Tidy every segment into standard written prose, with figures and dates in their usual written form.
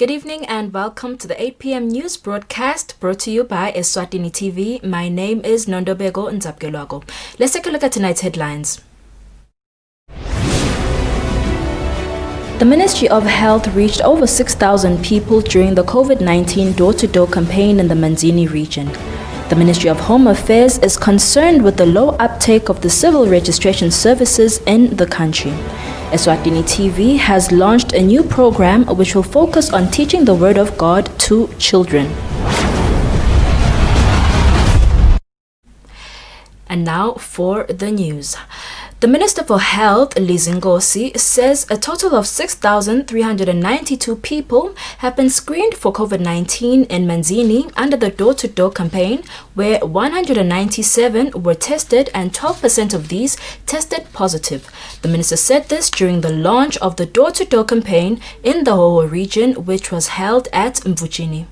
Good evening and welcome to the 8 p.m. news broadcast brought to you by Eswatini TV. My name is Nondobego Nzapkelwago. Let's take a look at tonight's headlines. The Ministry of Health reached over 6,000 people during the COVID-19 door-to-door campaign in the Manzini region. The Ministry of Home Affairs is concerned with the low uptake of the civil registration services in the country. Eswatini TV has launched a new program which will focus on teaching the Word of God to children. And now for the news. The Minister for Health, Lizingosi, says a total of 6,392 people have been screened for COVID-19 in Manzini under the door-to-door campaign, where 197 were tested and 12% of these tested positive. The minister said this during the launch of the door-to-door campaign in the Hoho region, which was held at Eswatini.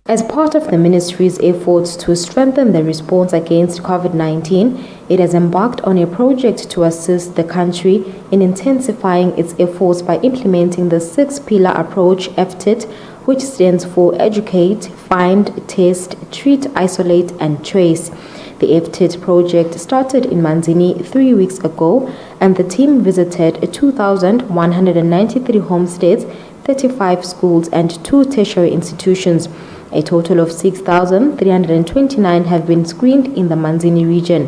As part of the ministry's efforts to strengthen the response against COVID-19, it has embarked on a project to assist the country in intensifying its efforts by implementing the six-pillar approach FTIT, which stands for Educate, Find, Test, Treat, Isolate and Trace. The FTIT project started in Manzini 3 weeks ago, and the team visited 2,193 homesteads, 35 schools and 2 tertiary institutions. A total of 6,329 have been screened in the Manzini region.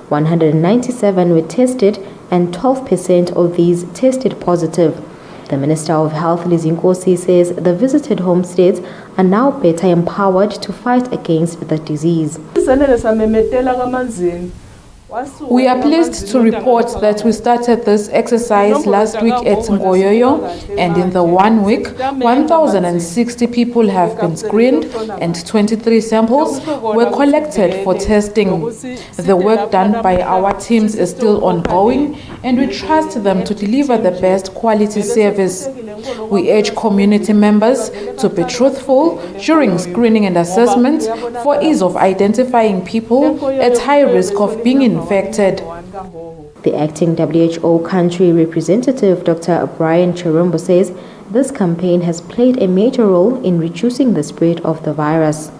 197 were tested and 12% of these tested positive. The Minister of Health, Lizingosi, says the visited homesteads are now better empowered to fight against the disease. We are pleased to report that we started this exercise last week at Ngoyoyo, and in the 1 week, 1,060 people have been screened and 23 samples were collected for testing. The work done by our teams is still ongoing, and we trust them to deliver the best quality service. We urge community members to be truthful during screening and assessment for ease of identifying people at high risk of being infected. The acting WHO country representative, Dr. Brian Chirumbo, says this campaign has played a major role in reducing the spread of the virus.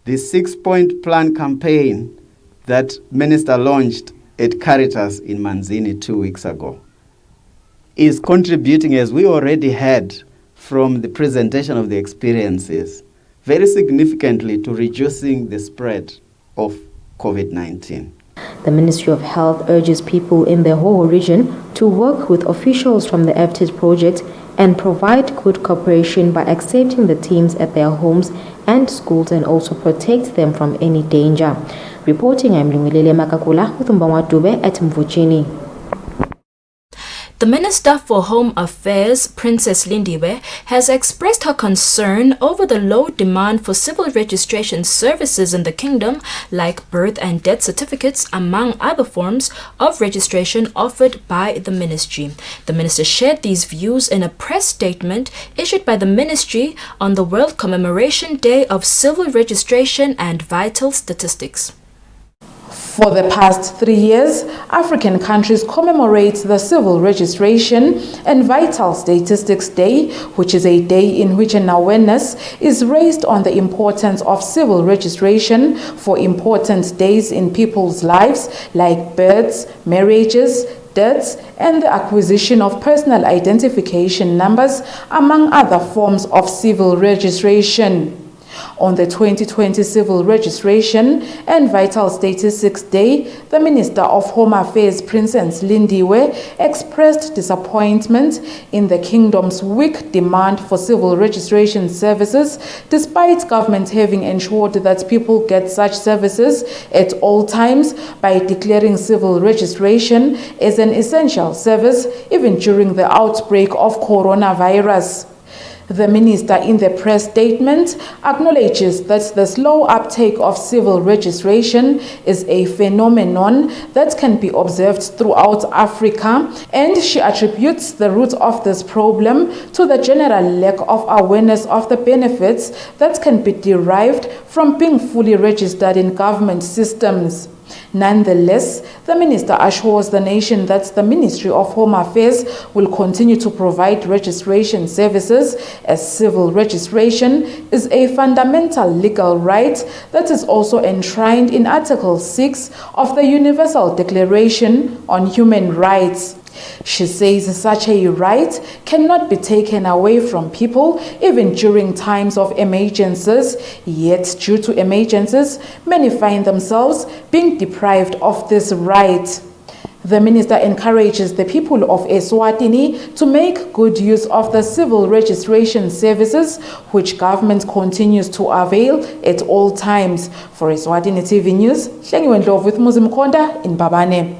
The 6-point plan campaign that Minister launched at Caritas in Manzini 2 weeks ago is contributing, as we already had from the presentation of the experiences, very significantly to reducing the spread of COVID-19. The Ministry of Health urges people in the Hoho region to work with officials from the FTIT project and provide good cooperation by accepting the teams at their homes and schools and also protect them from any danger. Reporting, I'm Lungilele Makakula with Mbangwa Dube at Eswatini. The Minister for Home Affairs, Princess Lindiwe, has expressed her concern over the low demand for civil registration services in the kingdom, like birth and death certificates, among other forms of registration offered by the ministry. The minister shared these views in a press statement issued by the ministry on the World Commemoration Day of Civil Registration and Vital Statistics. For the past 3 years, African countries commemorate the Civil Registration and Vital Statistics Day, which is a day in which an awareness is raised on the importance of civil registration for important days in people's lives, like births, marriages, deaths, and the acquisition of personal identification numbers, among other forms of civil registration. On the 2020 Civil Registration and Vital Statistics Day, the Minister of Home Affairs, Princess Lindiwe, expressed disappointment in the Kingdom's weak demand for civil registration services, despite government having ensured that people get such services at all times by declaring civil registration as an essential service, even during the outbreak of coronavirus. The minister, in the press statement, acknowledges that the slow uptake of civil registration is a phenomenon that can be observed throughout Africa, and she attributes the root of this problem to the general lack of awareness of the benefits that can be derived from being fully registered in government systems. Nonetheless, the minister assures the nation that the Ministry of Home Affairs will continue to provide registration services, as civil registration is a fundamental legal right that is also enshrined in Article 6 of the Universal Declaration on Human Rights. She says such a right cannot be taken away from people even during times of emergencies, yet due to emergencies, many find themselves being deprived of this right. The minister encourages the people of Eswatini to make good use of the civil registration services which government continues to avail at all times. For Eswatini TV News, Hlengiwe Ndlovu with Muzimkonda in Babane.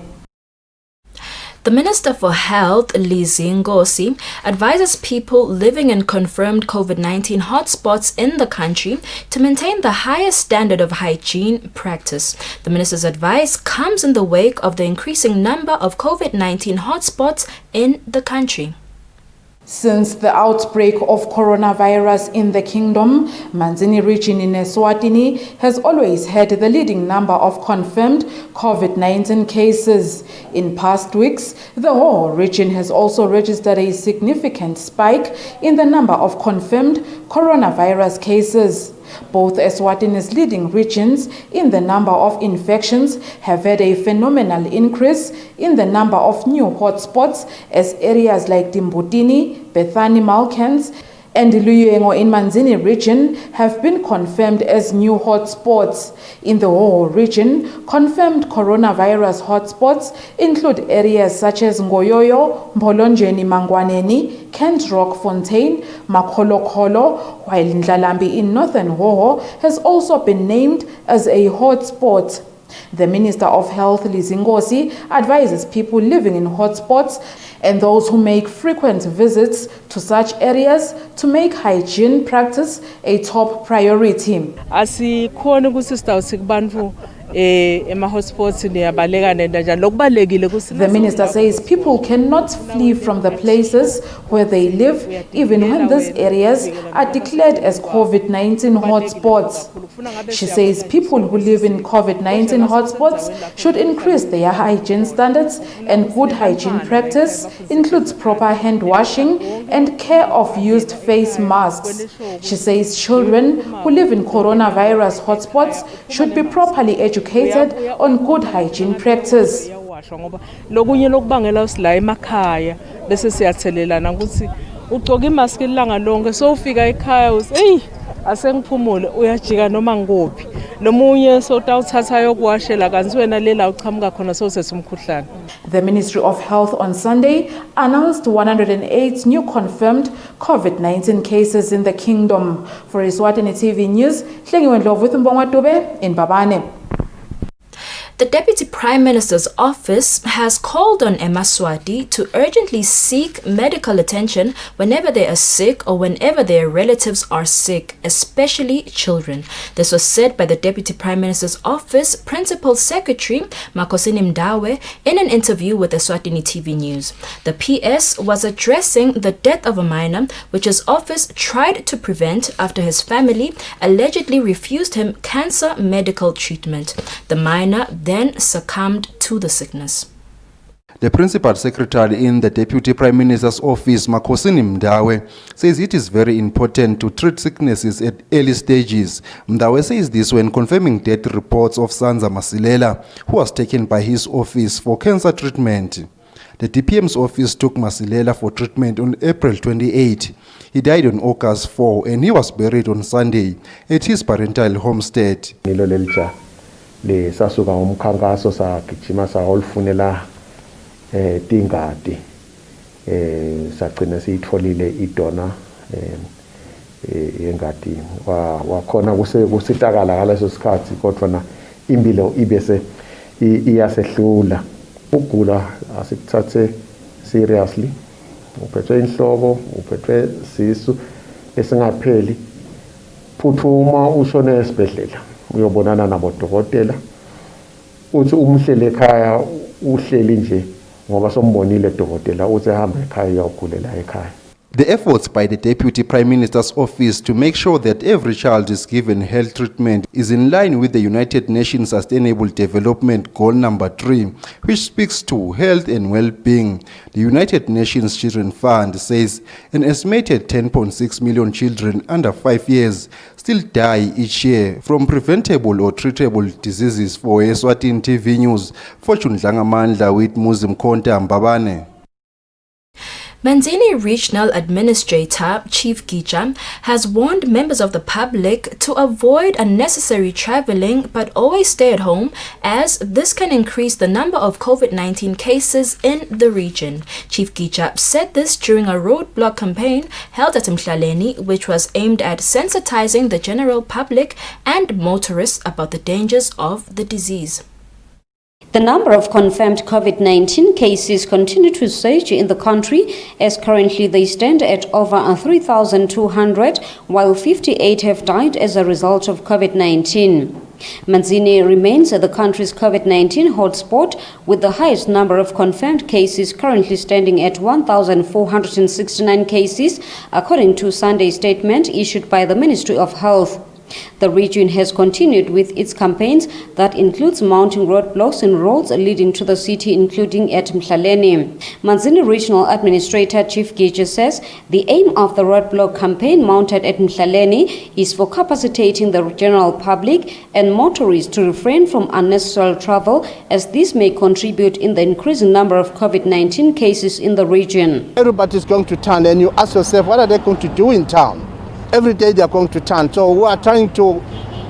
The Minister for Health, Ngosi, advises people living in confirmed COVID-19 hotspots in the country to maintain the highest standard of hygiene practice. The minister's advice comes in the wake of the increasing number of COVID-19 hotspots in the country. Since the outbreak of coronavirus in the kingdom, Manzini region in Eswatini has always had the leading number of confirmed COVID-19 cases. In past weeks, the whole region has also registered a significant spike in the number of confirmed coronavirus cases. Both Eswatini's leading regions in the number of infections have had a phenomenal increase in the number of new hotspots, as areas like Dimbutini, Bethani Malkans, and Luyengo in Manzini region have been confirmed as new hotspots. In the whole region, confirmed coronavirus hotspots include areas such as Ngoyoyo, Mbolonjeni Mangwaneni, Kent Rock Fontaine, Makholokolo, while Ndlalambi in Northern Hoho has also been named as a hotspot. The Minister of Health, Ngosi, advises people living in hotspots and those who make frequent visits to such areas to make hygiene practice a top priority. The minister says people cannot flee from the places where they live even when these areas are declared as COVID-19 hotspots. She says people who live in COVID-19 hotspots should increase their hygiene standards, and good hygiene practice includes proper hand washing and care of used face masks. She says children who live in coronavirus hotspots should be properly educated on good hygiene practice. Lokunye lokubangela usila emakhaya bese siyathelelana ukuthi ugcoka imask ilanga lonke so ufika ekhaya uthi hey asengiphumule uyajika noma ngophi nomunye sotawuthatha yokuwashela kanti wena lela uchamuka khona sosesimkhuhlane. The Ministry of Health on Sunday announced 108 new confirmed COVID-19 cases in the kingdom. For Eswatini TV News, Hlengiwe Ndlovu with Mbongwadube in Babane. The Deputy Prime Minister's office has called on Eswatini to urgently seek medical attention whenever they are sick or whenever their relatives are sick, especially children. This was said by the Deputy Prime Minister's office Principal Secretary Makosini Mdawe in an interview with Eswatini TV News. The PS was addressing the death of a minor, which his office tried to prevent after his family allegedly refused him cancer medical treatment. The minor then succumbed to the sickness. The Principal Secretary in the Deputy Prime Minister's office, Makosini Mdawe, says it is very important to treat sicknesses at early stages. Mdawe says this when confirming death reports of Sanza Masilela, who was taken by his office for cancer treatment. The DPMs Office took Masilela for treatment on April 28. He died on August 4 and he was buried on Sunday at his parental homestead. Le sasuka umkhankaso sagijima sayolifunela tingadi sagcina siyitholile idona yengadi wakhona kusitakala ngaleso sikhathi kodwa na impilo ibese iyasehlula ukugula asikuthathe seriously uphethwe inhloko uphethwe sisu esingapheli phuthuma ushone esibhedlela uyobonana nabodokotela uthi umhlele ekhaya uhleli nje ngoba sombonile dokotela uthi hamba ekhaya uyogulela ekhaya. The efforts by the Deputy Prime Minister's office to make sure that every child is given health treatment is in line with the United Nations Sustainable Development Goal number 3, which speaks to health and well-being. The United Nations Children Fund says an estimated 10.6 million children under 5 years still die each year from preventable or treatable diseases. For Eswatini TV News, Fortune Dlangamandla with Muzim Konta Mbabane. Manzini Regional Administrator Chief Gija has warned members of the public to avoid unnecessary traveling but always stay at home, as this can increase the number of COVID-19 cases in the region. Chief Gija said this during a roadblock campaign held at Mhlaleni, which was aimed at sensitizing the general public and motorists about the dangers of the disease. The number of confirmed COVID-19 cases continue to surge in the country, as currently they stand at over 3,200, while 58 have died as a result of COVID-19. Manzini remains the country's COVID-19 hotspot, with the highest number of confirmed cases currently standing at 1,469 cases, according to Sunday's statement issued by the Ministry of Health. The region has continued with its campaigns that includes mounting roadblocks in roads leading to the city, including at Mhlaleni. Manzini Regional Administrator Chief Gija says the aim of the roadblock campaign mounted at Mhlaleni is for capacitating the general public and motorists to refrain from unnecessary travel, as this may contribute in the increasing number of COVID-19 cases in the region. Everybody's going to town, and you ask yourself, what are they going to do in town? Every day they are going to town. So we are trying to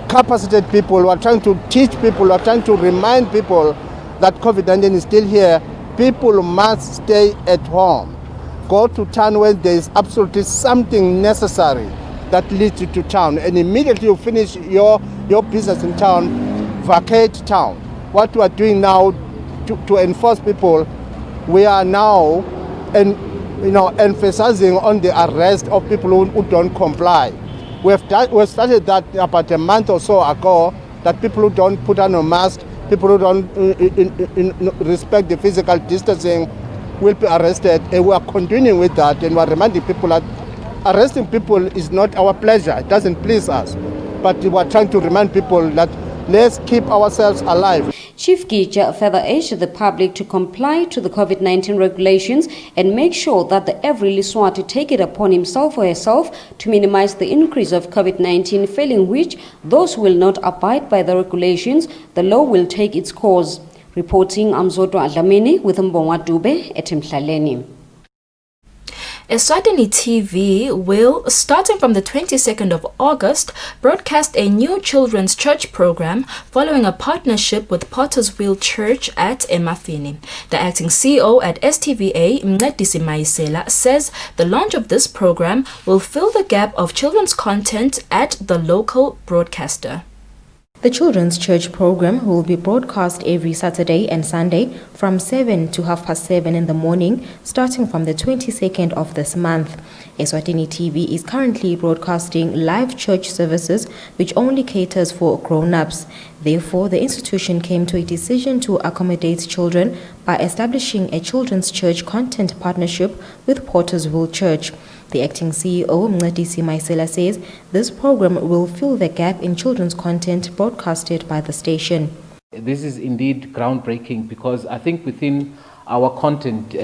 capacitate people, we are trying to teach people, we are trying to remind people that COVID-19 is still here. People must stay at home. Go to town when there is absolutely something necessary that leads you to town. And immediately you finish your business in town, vacate town. What we are doing now to enforce people, we are now emphasizing on the arrest of people who don't comply. We started that about a month or so ago, that people who don't put on a mask, people who don't respect the physical distancing will be arrested. And we are continuing with that, and we are reminding people that arresting people is not our pleasure. It doesn't please us. But we are trying to remind people that let's keep ourselves alive. Chief Gija further urged the public to comply to the COVID-19 regulations and make sure that the every Eswatini take it upon himself or herself to minimize the increase of COVID-19, failing which those who will not abide by the regulations, the law will take its course. Reporting, Amzoto Adlamini with Mbongwa Dube at Mhlaleni. Eswatini TV will, starting from the 22nd of August, broadcast a new children's church program following a partnership with Potter's Wheel Church at Emafini. The acting CEO at STVA, Mncedisi Mayisela, says the launch of this program will fill the gap of children's content at the local broadcaster. The Children's Church program will be broadcast every Saturday and Sunday from 7 to 7:30 in the morning, starting from the 22nd of this month. Eswatini TV is currently broadcasting live church services, which only caters for grown-ups. Therefore, the institution came to a decision to accommodate children by establishing a Children's Church content partnership with Potter's Wheel Church. The acting CEO, Mncedisi Mayisela, says this program will fill the gap in children's content broadcasted by the station. This is indeed groundbreaking, because I think within our content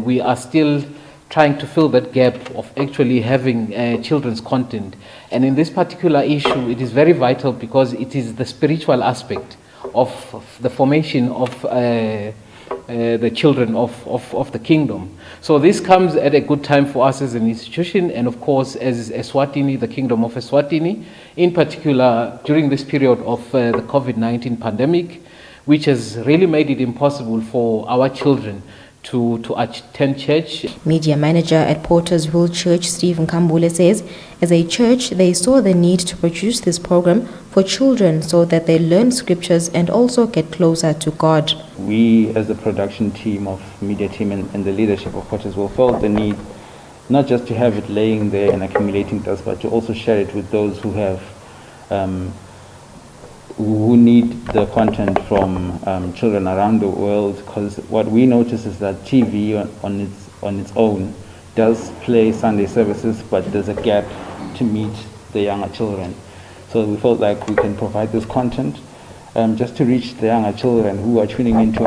we are still trying to fill that gap of actually having children's content. And in this particular issue, it is very vital because it is the spiritual aspect of the formation of the children of the kingdom. So this comes at a good time for us as an institution, and of course as Eswatini, the Kingdom of Eswatini, in particular during this period of the COVID-19 pandemic, which has really made it impossible for our children to attend church. Media manager at Potter's Wheel Church, Stephen Kambule, says as a church they saw the need to produce this program for children so that they learn scriptures and also get closer to God. We as the production team of media team and the leadership of Potter's Wheel felt the need not just to have it laying there and accumulating dust, but to also share it with those who have who need the content from children around the world, because what we notice is that TV on its own does play Sunday services, but there's a gap to meet the younger children. So we felt like we can provide this content just to reach the younger children who are tuning into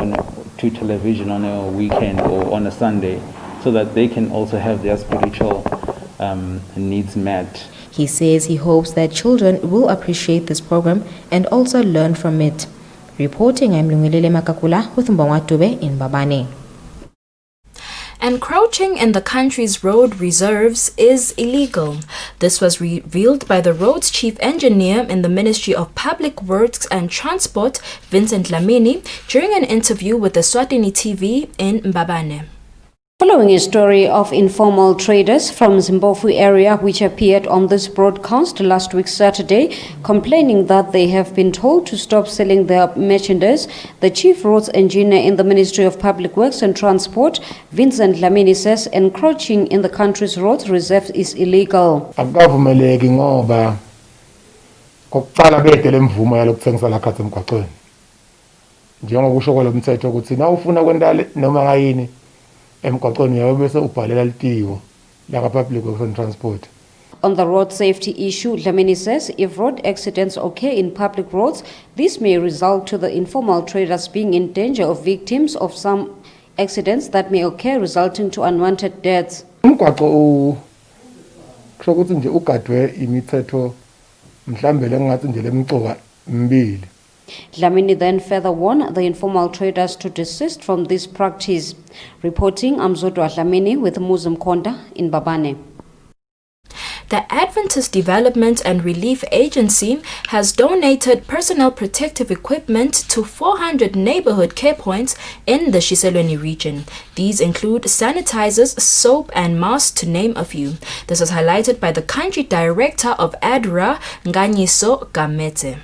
to television on a weekend or on a Sunday, so that they can also have their spiritual needs met. He says he hopes that children will appreciate this program and also learn from it. Reporting, I'm Lungilele Makakula with Mbongwatube in Babane. Encroaching in the country's road reserves is illegal. This was revealed by the roads chief engineer in the Ministry of Public Works and Transport, Vincent Dlamini, during an interview with Eswatini TV in Mbabane. Following a story of informal traders from Zimbabwe area which appeared on this broadcast last week Saturday, complaining that they have been told to stop selling their merchandise, the chief roads engineer in the Ministry of Public Works and Transport, Vincent Dlamini, says encroaching in the country's road reserve is illegal. Akuvumeleki ngoba kokuqala bedele imvumo yalokuthengisa la khathi emgwaqweni. Njengokusho kwalomthetho ukuthi na ufuna kwenda noma ngayini emgwaqweni yawe bese ubhalela litiko la Public Works and Transport. On the road safety issue, Dlamini says if road accidents occur in public roads, this may result to the informal traders being in danger of victims of some accidents that may occur, resulting to unwanted deaths. Umgwaqo ukuthi nje ugadwe imithetho mhlambe lengathi nje lemcoka mbili. Dlamini then further warned the informal traders to desist from this practice. Reporting, Amzodwa Dlamini with Muzum Konda in Babane. The Adventist Development and Relief Agency has donated personal protective equipment to 400 neighborhood care points in the Shiselweni region. These include sanitizers, soap, and masks, to name a few. This was highlighted by the country director of ADRA, Nganyiso Gamete.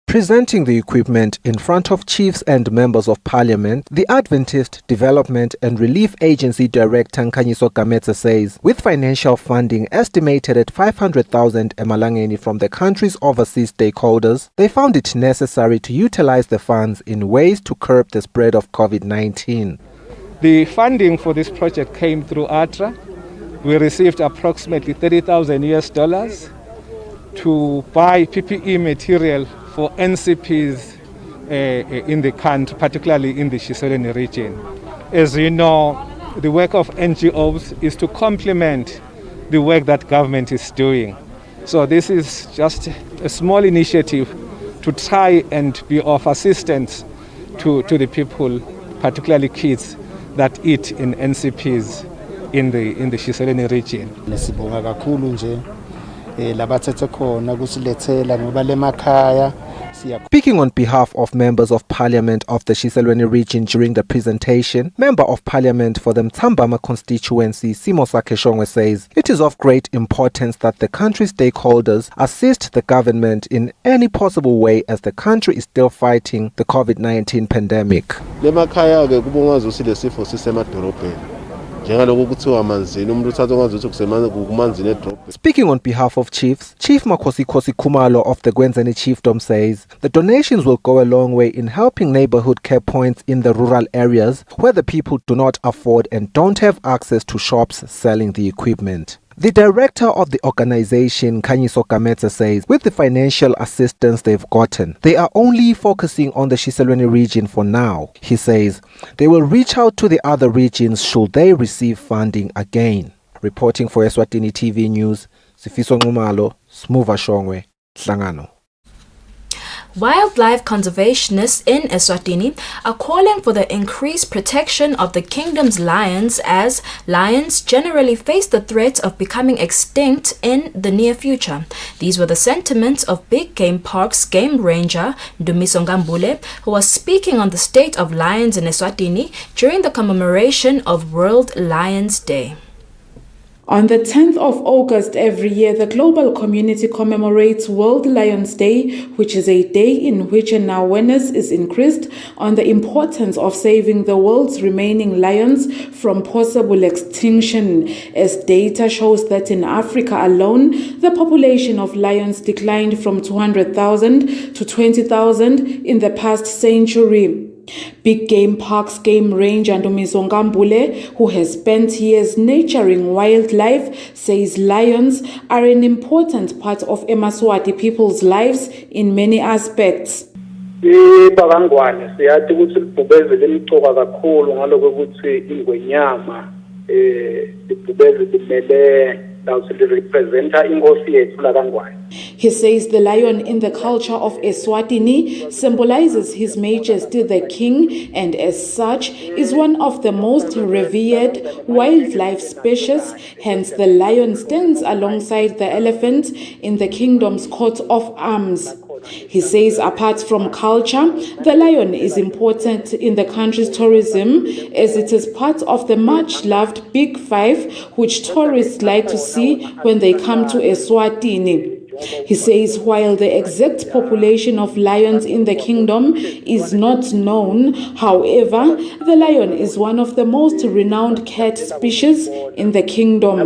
Presenting the equipment in front of chiefs and members of parliament, the Adventist Development and Relief Agency Director Nkanyiso Gamete says, with financial funding estimated at 500,000 emalangeni from the country's overseas stakeholders, they found it necessary to utilize the funds in ways to curb the spread of COVID-19. The funding for this project came through ADRA. We received approximately $30,000 to buy PPE material for NCPs in the country, particularly in the Shiselweni region. As you know, the work of NGOs is to complement the work that government is doing. So this is just a small initiative to try and be of assistance to the people, particularly kids that eat in NCPs in the Shiselweni region. Speaking on behalf of members of parliament of the Shiselweni region during the presentation, Member of Parliament for the Mtambama constituency, Simosa Keshongwe, says it is of great importance that the country's stakeholders assist the government in any possible way as the country is still fighting the COVID-19 pandemic. Speaking on behalf of chiefs, Chief Makosi Kosi Kumalo of the Gwenzani Chiefdom says the donations will go a long way in helping neighborhood care points in the rural areas where the people do not afford and don't have access to shops selling the equipment. The director of the organization, Nkanyiso Gamete, says with the financial assistance they've gotten, they are only focusing on the Shiselweni region for now. He says they will reach out to the other regions should they receive funding again. Reporting for Eswatini TV News, Sifiso Ngumalo, Smuva Shongwe, Hlangano. Wildlife conservationists in Eswatini are calling for the increased protection of the kingdom's lions, as lions generally face the threat of becoming extinct in the near future. These were the sentiments of Big Game Park's game ranger Ndumiso Ngambule, who was speaking on the state of lions in Eswatini during the commemoration of World Lions Day. On the 10th of August every year, the global community commemorates World Lions Day, which is a day in which an awareness is increased on the importance of saving the world's remaining lions from possible extinction, as data shows that in Africa alone, the population of lions declined from 200,000 to 20,000 in the past century. Big Game Park's game ranger Ndumiso Nkambule, who has spent years nurturing wildlife, says lions are an important part of Eswatini people's lives in many aspects. Ibhakangwane siyathi ukuthi libhubeze limcoka kakhulu ngaloko ukuthi ingwenyama libhubeze limele representa inkosi yethu la kaNgwane. He says the lion in the culture of Eswatini symbolizes His Majesty the King and as such is one of the most revered wildlife species. Hence the lion stands alongside the elephant in the kingdom's coat of arms. He says apart from culture, the lion is important in the country's tourism as it is part of the much-loved Big Five which tourists like to see when they come to Eswatini. He says while the exact population of lions in the kingdom is not known, however, the lion is one of the most renowned cat species in the kingdom.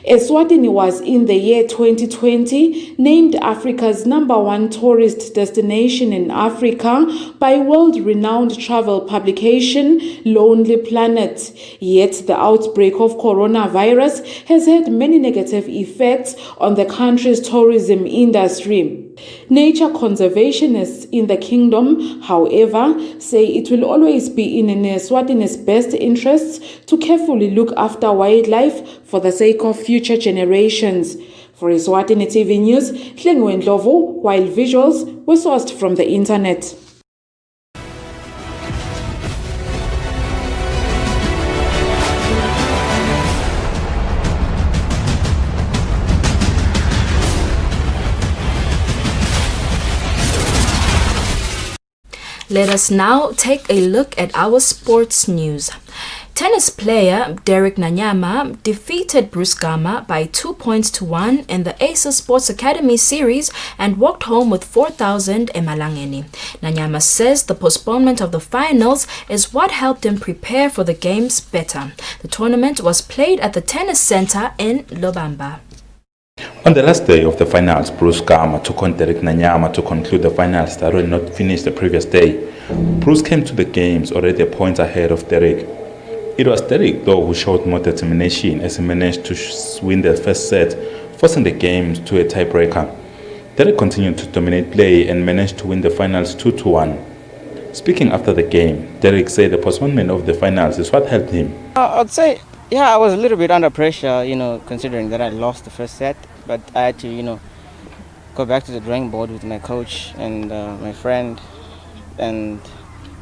Eswatini was in the year 2020 named Africa's #1 tourist destination in Africa by world-renowned travel publication Lonely Planet. Yet the outbreak of coronavirus has had many negative effects on the country's tourism industry. Nature conservationists in the kingdom, however, say it will always be in Eswatini's best interests to carefully look after wildlife for the sake of future generations. For Eswatini TV News, Hlengwe Ndlovu, while visuals were sourced from the internet. Let us now take a look at our sports news. Tennis player Derek Nanyama defeated Bruce Gama by 2-1 in the Acer Sports Academy series and walked home with 4,000 emalangeni. Nanyama says the postponement of the finals is what helped him prepare for the games better. The tournament was played at the Tennis Center in Lobamba. On the last day of the finals, Bruce Gama took on Derek Nanyama to conclude the finals that were not finished the previous day. Bruce came to the games already a point ahead of Derek. It was Derek, though, who showed more determination as he managed to win the first set, forcing the games to a tiebreaker. Derek continued to dominate play and managed to win the finals 2-1. Speaking after the game, Derek said the postponement of the finals is what helped him. I'd say, yeah, I was a little bit under pressure, considering that I lost the first set. But I had to, go back to the drawing board with my coach and my friend. And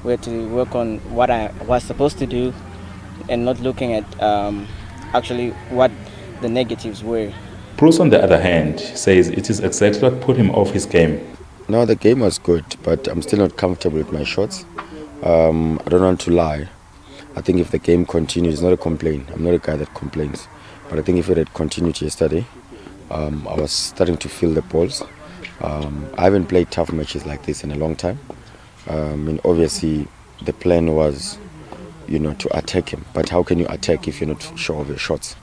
we had to work on what I was supposed to do and not looking at actually what the negatives were. Bruce, on the other hand, says it is exactly what put him off his game. No, the game was good, but I'm still not comfortable with my shots. I don't want to lie. I think if the game continues, it's not a complaint. I'm not a guy that complains. But I think if it had continued yesterday, I was starting to feel the balls. I haven't played tough matches like this in a long time. Obviously, the plan was, to attack him. But how can you attack if you're not sure of your shots?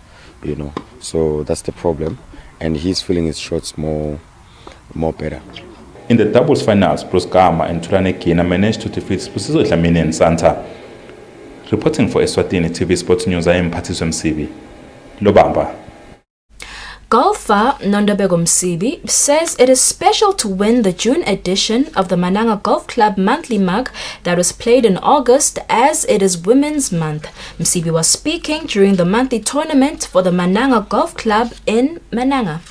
So that's the problem. And he's feeling his shots more better. In the doubles finals, Bruce Gama and Tulane Kina managed to defeat Spusiso Dlamini and Santa. Reporting for Eswatini TV Sports News, I am Patiswa Msibi, Lobamba. Golfer Nondabego Msibi says it is special to win the June edition of the Mananga Golf Club monthly mug that was played in August as it is Women's Month. Msibi was speaking during the monthly tournament for the Mananga Golf Club in Mananga.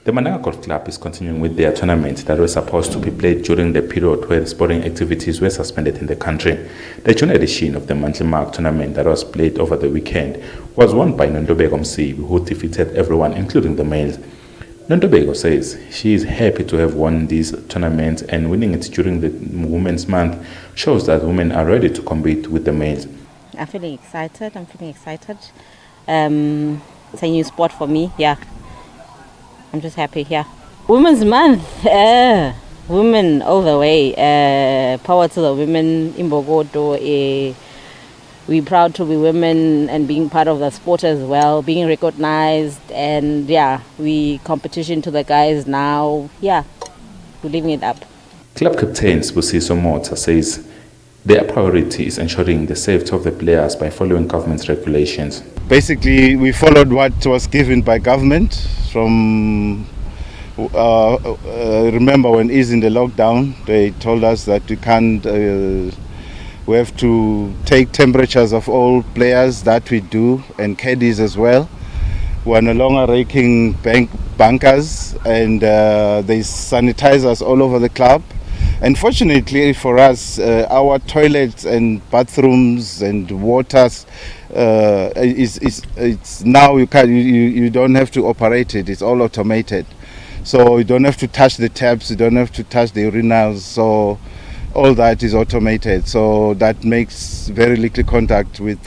The Mananga Golf Club is continuing with their tournament that was supposed to be played during the period where sporting activities were suspended in the country. The June edition of the monthly mug tournament that was played over the weekend was won by Nondobego Msibi, who defeated everyone, including the males. Nondobego says she is happy to have won this tournament, and winning it during the Women's Month shows that women are ready to compete with the males. I'm feeling excited. It's a new sport for me, yeah. I'm just happy, yeah. Women's Month, women all the way. Power to the women in Bogoto. we're proud to be women and being part of the sport as well, being recognized, and yeah, we competition to the guys now. Yeah, we're living it up. Club captain Sbusiso Mota says their priority is ensuring the safety of the players by following government's regulations. Basically, we followed what was given by government from remember when is in the lockdown, they told us that we can't, we have to take temperatures of all players, that we do, and caddies as well. We're no longer raking bunkers, and there's sanitizers all over the club. And fortunately for us, our toilets and bathrooms and waters, it's now you don't have to operate it, it's all automated. So you don't have to touch the taps, you don't have to touch the urinals, so all that is automated. So that makes very little contact with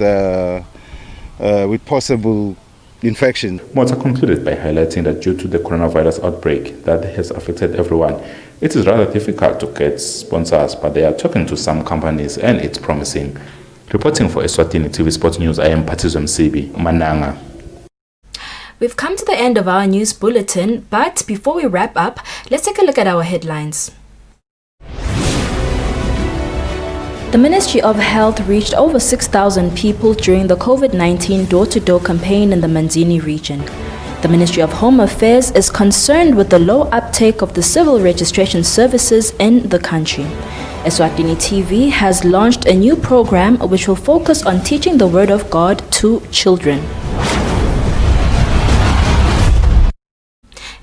possible infection. Mota concluded by highlighting that due to the coronavirus outbreak that has affected everyone, it is rather difficult to get sponsors, but they are talking to some companies and it's promising. Reporting for Eswatini TV Sports News, I am Patizwe Msibi, Mananga. We've come to the end of our news bulletin, but before we wrap up, let's take a look at our headlines. The Ministry of Health reached over 6,000 people during the COVID-19 door-to-door campaign in the Manzini region. The Ministry of Home Affairs is concerned with the low uptake of the civil registration services in the country. Eswatini TV has launched a new program which will focus on teaching the Word of God to children.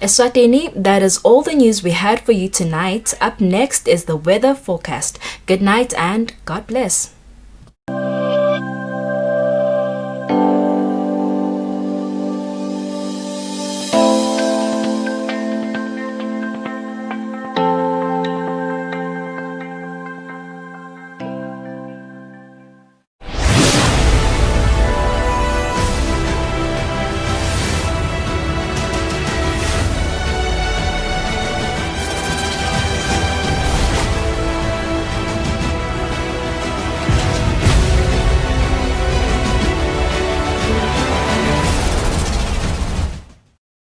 Eswatini, that is all the news we had for you tonight. Up next is the weather forecast. Good night and God bless.